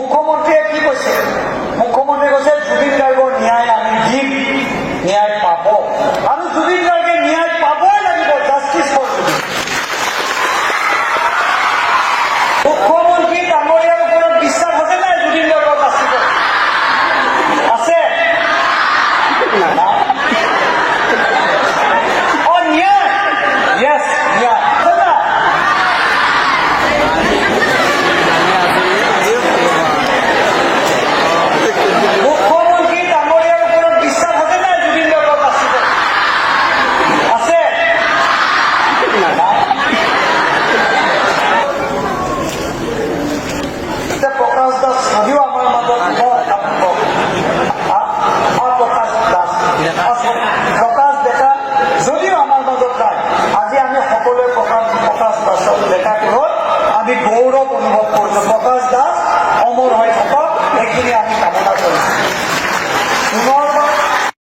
মুখ্যমন্ত্ৰীয়ে কি কৈছে? মুখ্যমন্ত্ৰীয়ে কৈছে জুবিন গাৰ্গৰ ন্যায় আমি দিম, ন্যায় পাব, আৰু জুবিন গাৰ্গে ন্যায় পাবই লাগিব। Justice for Zubeen. মুখ্যমন্ত্ৰী ডাঙৰীয়াৰ ওপৰত বিশ্বাস আছে নাই? জুবিন গাৰ্গক বাচিব আছে? ন্যায়, য়েছ ন্যায় আছে না? মুখ্যমন্ত্ৰী ডাঙৰীয়াৰ ওপৰত বিশ্বাস আছে নাই? জুবিন গাৰ্গক বাচিব আছে? এতিয়া প্ৰকাশ দাস যদিও